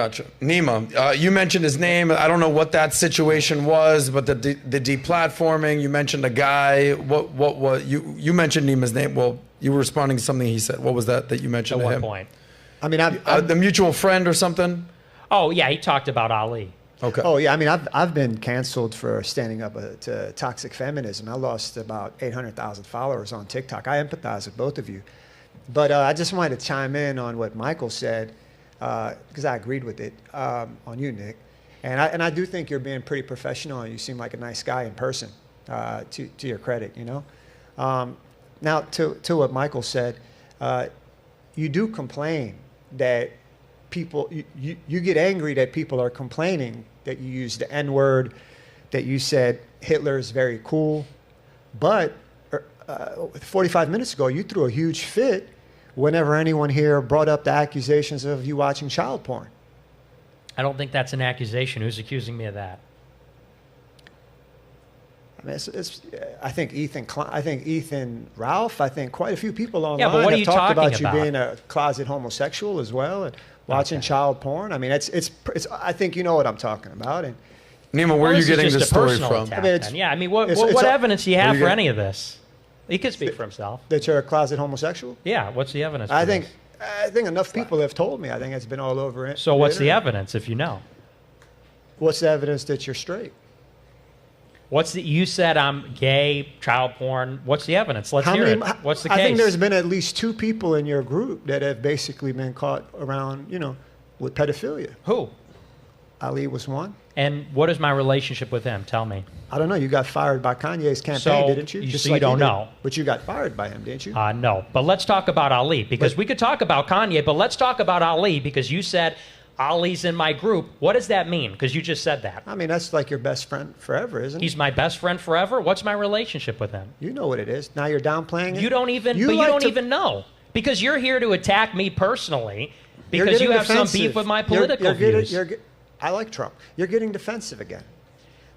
Gotcha. Nima, you mentioned his name. I don't know what that situation was, but the deplatforming, you mentioned a guy. What you mentioned Nima's name. Well, you were responding to something he said. What was that you mentioned At to what him? point? I mean, the mutual friend or something? Oh, yeah, he talked about Ali. Okay. Oh yeah, I mean, I've been canceled for standing up to toxic feminism. I lost about 800,000 followers on TikTok. I empathize with both of you, but I just wanted to chime in on what Michael said because I agreed with it on you, Nick, and I do think you're being pretty professional and you seem like a nice guy in person. To your credit, you know. Now to what Michael said, you do complain that people, you get angry that people are complaining that you use the N-word, that you said Hitler is very cool. But 45 minutes ago, you threw a huge fit whenever anyone here brought up the accusations of you watching child porn. I don't think that's an accusation. Who's accusing me of that? I mean, I think Ethan Ralph, I think quite a few people online but what are have you talked talking about you about? being a closet homosexual as well and watching child porn. I mean, it's I think you know what I'm talking about. And Nima, where are you getting this story from? Attack, I mean, what evidence do you have for any of this? He could speak for himself. That you're a closet homosexual? Yeah, what's the evidence? I think enough people have told me. I think it's been all over it. So what's the evidence if you know? What's the evidence that you're straight? You said I'm gay, child porn. What's the evidence? Let's hear it. What's the case? I think there's been at least 2 people in your group that have basically been caught around, with pedophilia. Who? Ali was one. And what is my relationship with him? Tell me. I don't know. You got fired by Kanye's campaign, didn't you? So you don't know. But you got fired by him, didn't you? No. But let's talk about Ali, because we could talk about Kanye, but let's talk about Ali, because you said Ali's in my group. What does that mean? Because you just said that. I mean, that's like your best friend forever, isn't it? He's my best friend forever? What's my relationship with him? You know what it is. Now you're downplaying it. You don't even know. Because you're here to attack me personally because you have some beef with my political views. I like Trump. You're getting defensive again.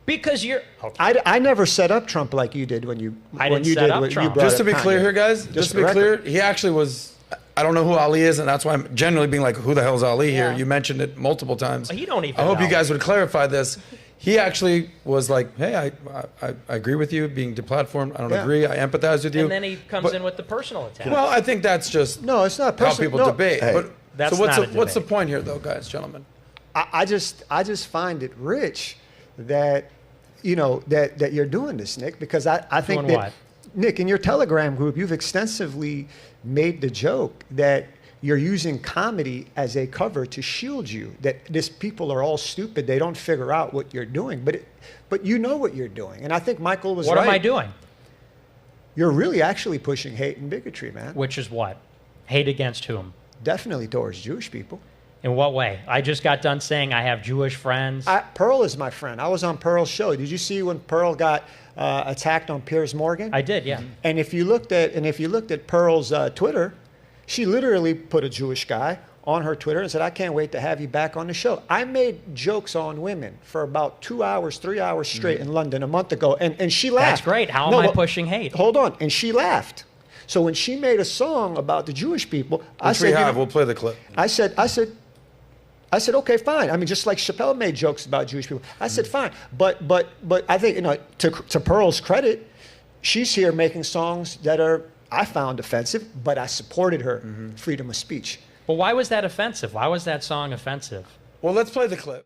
Because you're... Okay. I never set up Trump like you did when you Trump. Just to be clear here, guys, just to be clear, he actually was... I don't know who Ali is, and that's why I'm generally being like, who the hell's Ali here? You mentioned it multiple times. Well, you don't even I hope know. you guys would clarify this. He actually was like, hey, I agree with you being deplatformed. I don't agree. I empathize with you. And then he comes in with the personal attack. Well, I think that's just no, it's not how people debate. Hey, but, that's so not what's the point here, though, guys, gentlemen? I just find it rich that that you're doing this, Nick, because I think doing that what? Nick, in your Telegram group, you've extensively made the joke that you're using comedy as a cover to shield you. That these people are all stupid; they don't figure out what you're doing, but you know what you're doing. And I think Michael was right. What am I doing? You're really actually pushing hate and bigotry, man. Which is what? Hate against whom? Definitely towards Jewish people. In what way? I just got done saying I have Jewish friends. Pearl is my friend. I was on Pearl's show. Did you see when Pearl got attacked on Piers Morgan? I did, yeah. And if you looked at Pearl's Twitter, she literally put a Jewish guy on her Twitter and said, "I can't wait to have you back on the show." I made jokes on women for about 2 hours, 3 hours straight in London a month ago, and she laughed. That's great. How am I pushing hate? Hold on, and she laughed. So when she made a song about the Jewish people, I said, we'll play the clip. I said, okay, fine. I mean, just like Chappelle made jokes about Jewish people. I said, fine. But I think, to Pearl's credit, she's here making songs that I found offensive, but I supported her freedom of speech. But why was that offensive? Why was that song offensive? Well, let's play the clip.